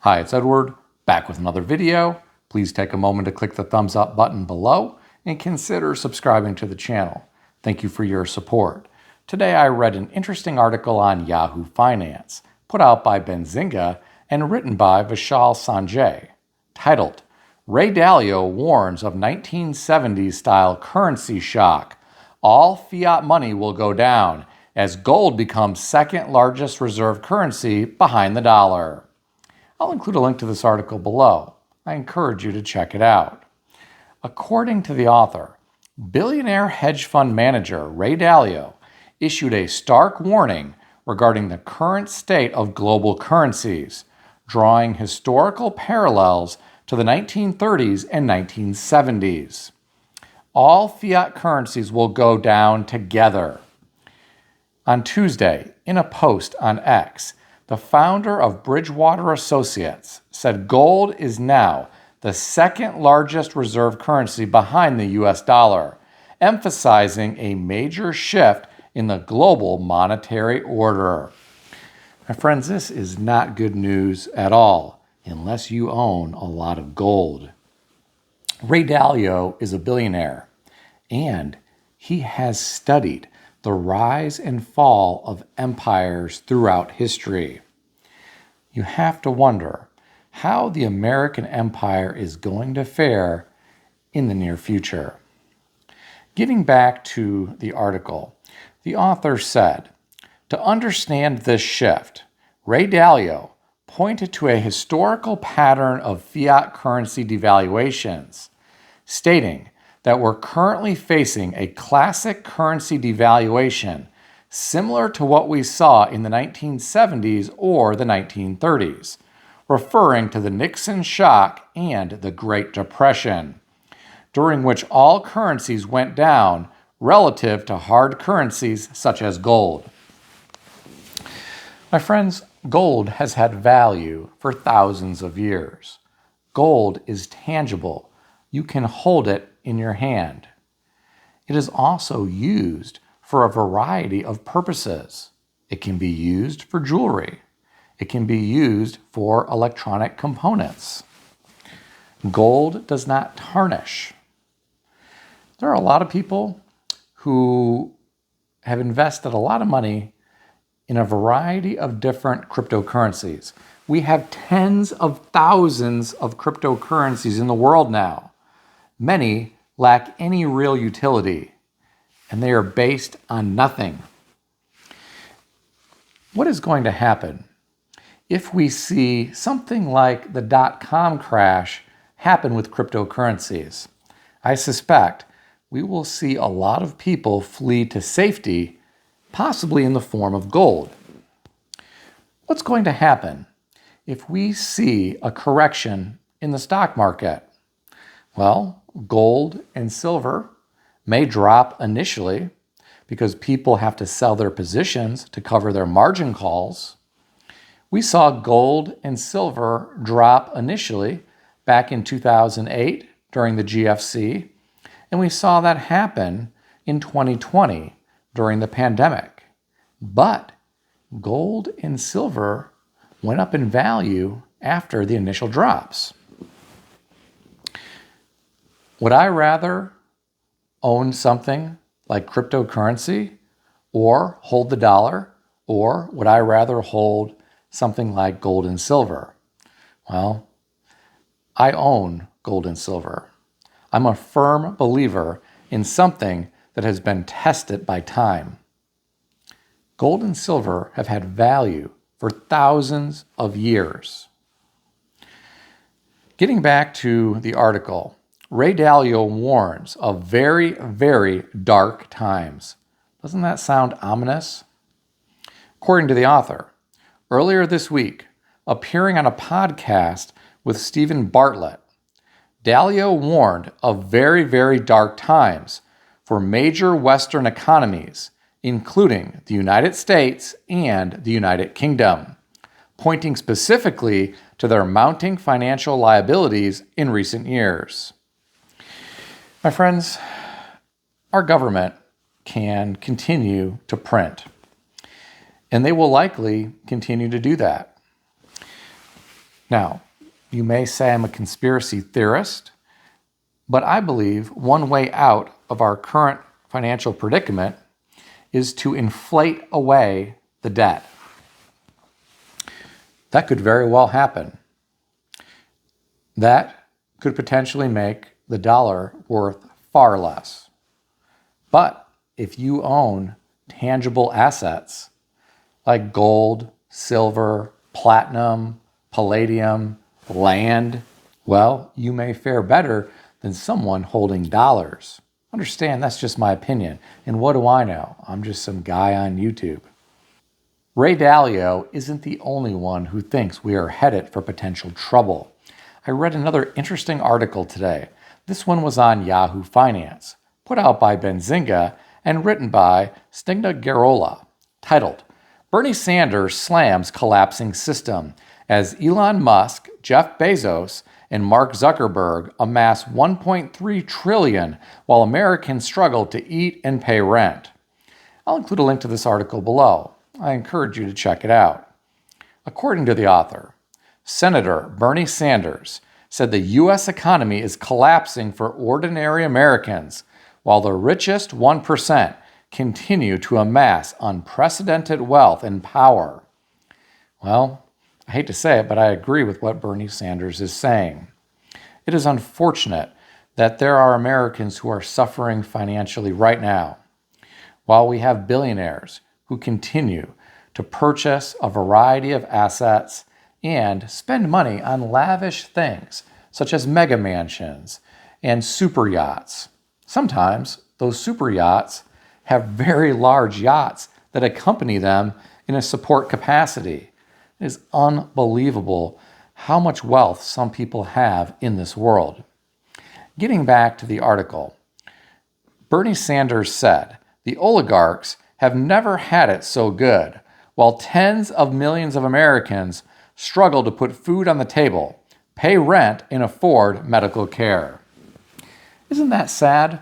Hi, it's Edward, back with another video. Please take a moment to click the thumbs up button below and consider subscribing to the channel. Thank you for your support. Today I read an interesting article on Yahoo Finance, put out by Benzinga and written by Vishal Sanjay, titled, Ray Dalio warns of 1970s-style currency shock. All fiat money will go down as gold becomes second largest reserve currency behind the dollar. I'll include a link to this article below. I encourage you to check it out. According to the author, billionaire hedge fund manager Ray Dalio issued a stark warning regarding the current state of global currencies, drawing historical parallels to the 1930s and 1970s. All fiat currencies will go down together. On Tuesday, in a post on X, the founder of Bridgewater Associates said gold is now the second largest reserve currency behind the US dollar, emphasizing a major shift in the global monetary order. My friends, this is not good news at all, unless you own a lot of gold. Ray Dalio is a billionaire, and he has studied the rise and fall of empires throughout history. You have to wonder how the American empire is going to fare in the near future. Getting back to the article, the author said, to understand this shift, Ray Dalio pointed to a historical pattern of fiat currency devaluations, stating that we're currently facing a classic currency devaluation similar to what we saw in the 1970s or the 1930s, referring to the Nixon shock and the Great Depression, during which all currencies went down relative to hard currencies such as gold. My friends, gold has had value for thousands of years. Gold is tangible. You can hold it in your hand. It is also used for a variety of purposes. It can be used for jewelry. It can be used for electronic components. Gold does not tarnish. There are a lot of people who have invested a lot of money in a variety of different cryptocurrencies. We have tens of thousands of cryptocurrencies in the world now. Many lack any real utility, and they are based on nothing. What is going to happen if we see something like the dot-com crash happen with cryptocurrencies? I suspect we will see a lot of people flee to safety, possibly in the form of gold. What's going to happen if we see a correction in the stock market? Well, gold and silver may drop initially because people have to sell their positions to cover their margin calls. We saw gold and silver drop initially back in 2008 during the GFC, and we saw that happen in 2020 during the pandemic. But gold and silver went up in value after the initial drops. Would I rather own something like cryptocurrency or hold the dollar, or would I rather hold something like gold and silver? Well, I own gold and silver. I'm a firm believer in something that has been tested by time. Gold and silver have had value for thousands of years. Getting back to the article, Ray Dalio warns of very, very dark times. Doesn't that sound ominous? According to the author, earlier this week, appearing on a podcast with Stephen Bartlett, Dalio warned of very, very dark times for major Western economies, including the United States and the United Kingdom, pointing specifically to their mounting financial liabilities in recent years. My friends, our government can continue to print, and they will likely continue to do that. Now, you may say I'm a conspiracy theorist, but I believe one way out of our current financial predicament is to inflate away the debt. That could very well happen. That could potentially make the dollar worth far less. But if you own tangible assets like gold, silver, platinum, palladium, land, well, you may fare better than someone holding dollars. Understand, that's just my opinion. And what do I know? I'm just some guy on YouTube. Ray Dalio isn't the only one who thinks we are headed for potential trouble. I read another interesting article today. This one was on Yahoo Finance, put out by Benzinga and written by Stigna Garola, titled, Bernie Sanders Slams Collapsing System as Elon Musk, Jeff Bezos, and Mark Zuckerberg amass $1.3 trillion while Americans struggle to eat and pay rent. I'll include a link to this article below. I encourage you to check it out. According to the author, Senator Bernie Sanders said the U.S. economy is collapsing for ordinary Americans, while the richest 1% continue to amass unprecedented wealth and power. Well, I hate to say it, but I agree with what Bernie Sanders is saying. It is unfortunate that there are Americans who are suffering financially right now, while we have billionaires who continue to purchase a variety of assets and spend money on lavish things such as mega mansions and super yachts. Sometimes those super yachts have very large yachts that accompany them in a support capacity. It is unbelievable how much wealth some people have in this world. Getting back to the article, Bernie Sanders said, the oligarchs have never had it so good, while tens of millions of Americans struggle to put food on the table, pay rent, and afford medical care. Isn't that sad?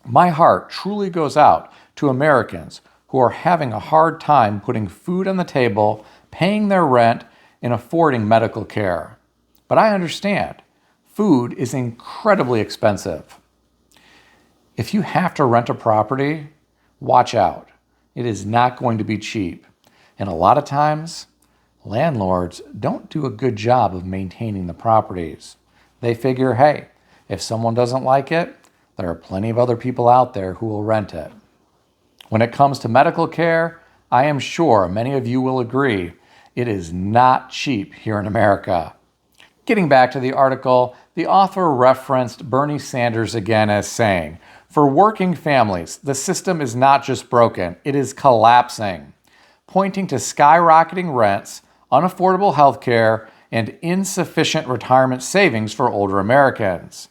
My heart truly goes out to Americans who are having a hard time putting food on the table, paying their rent, and affording medical care. But I understand, food is incredibly expensive. If you have to rent a property, watch out. It is not going to be cheap. And a lot of times, landlords don't do a good job of maintaining the properties. They figure, hey, if someone doesn't like it, there are plenty of other people out there who will rent it. When it comes to medical care, I am sure many of you will agree it is not cheap here in America. Getting back to the article, the author referenced Bernie Sanders again as saying, for working families, the system is not just broken, it is collapsing, pointing to skyrocketing rents, unaffordable health care, and insufficient retirement savings for older Americans.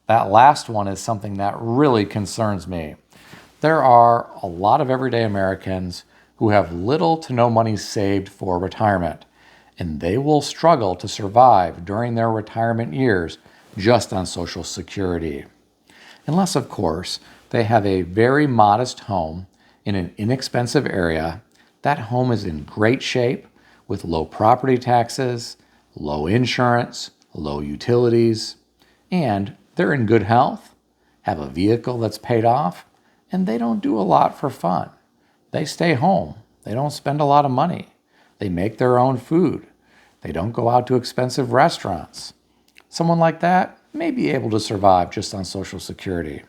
That last one is something that really concerns me. There are a lot of everyday Americans who have little to no money saved for retirement, and they will struggle to survive during their retirement years just on Social Security. Unless, of course, they have a very modest home in an inexpensive area. That home is in great shape with low property taxes, low insurance, low utilities, and they're in good health, have a vehicle that's paid off, and they don't do a lot for fun. They stay home. They don't spend a lot of money. They make their own food. They don't go out to expensive restaurants. Someone like that may be able to survive just on Social Security.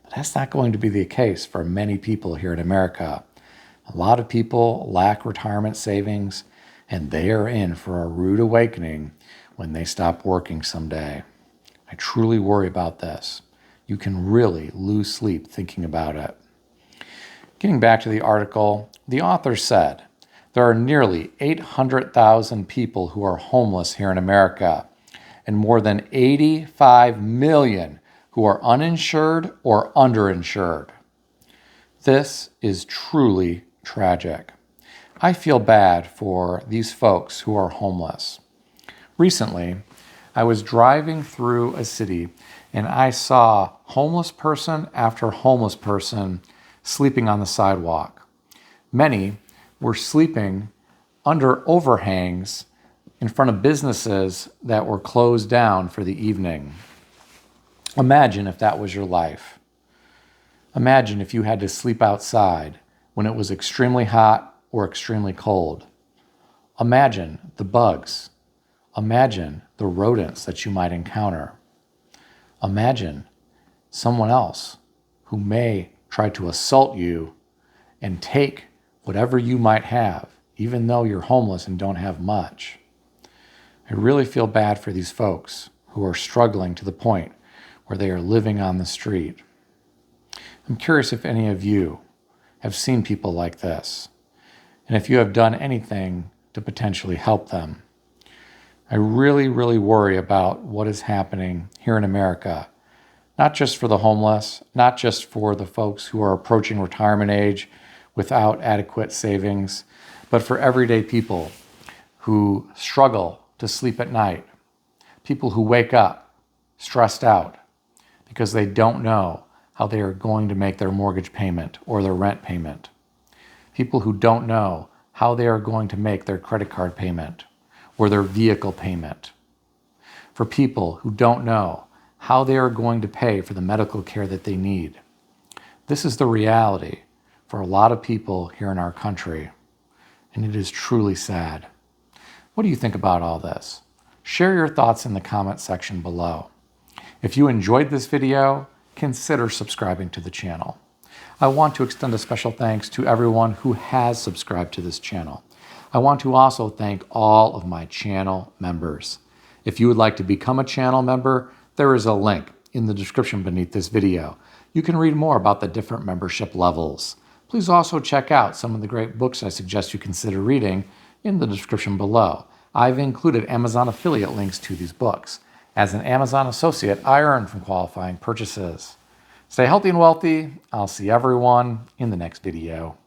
But that's not going to be the case for many people here in America. A lot of people lack retirement savings, and they are in for a rude awakening when they stop working someday. I truly worry about this. You can really lose sleep thinking about it. Getting back to the article, the author said, there are nearly 800,000 people who are homeless here in America, and more than 85 million who are uninsured or underinsured. This is truly tragic. I feel bad for these folks who are homeless. Recently, I was driving through a city and I saw homeless person after homeless person sleeping on the sidewalk. Many were sleeping under overhangs in front of businesses that were closed down for the evening. Imagine if that was your life. Imagine if you had to sleep outside when it was extremely hot or extremely cold. Imagine the bugs. Imagine the rodents that you might encounter. Imagine someone else who may try to assault you and take whatever you might have, even though you're homeless and don't have much. I really feel bad for these folks who are struggling to the point where they are living on the street. I'm curious if any of you have seen people like this, and if you have done anything to potentially help them. I really worry about what is happening here in America, not just for the homeless, not just for the folks who are approaching retirement age without adequate savings, but for everyday people who struggle to sleep at night, people who wake up stressed out because they don't know how they are going to make their mortgage payment or their rent payment, people who don't know how they are going to make their credit card payment or their vehicle payment, for people who don't know how they are going to pay for the medical care that they need. This is the reality for a lot of people here in our country, and it is truly sad. What do you think about all this? Share your thoughts in the comment section below. If you enjoyed this video, consider subscribing to the channel. I want to extend a special thanks to everyone who has subscribed to this channel. I want to also thank all of my channel members. If you would like to become a channel member, there is a link in the description beneath this video. You can read more about the different membership levels. Please also check out some of the great books I suggest you consider reading in the description below. I've included Amazon affiliate links to these books. As an Amazon associate, I earn from qualifying purchases. Stay healthy and wealthy. I'll see everyone in the next video.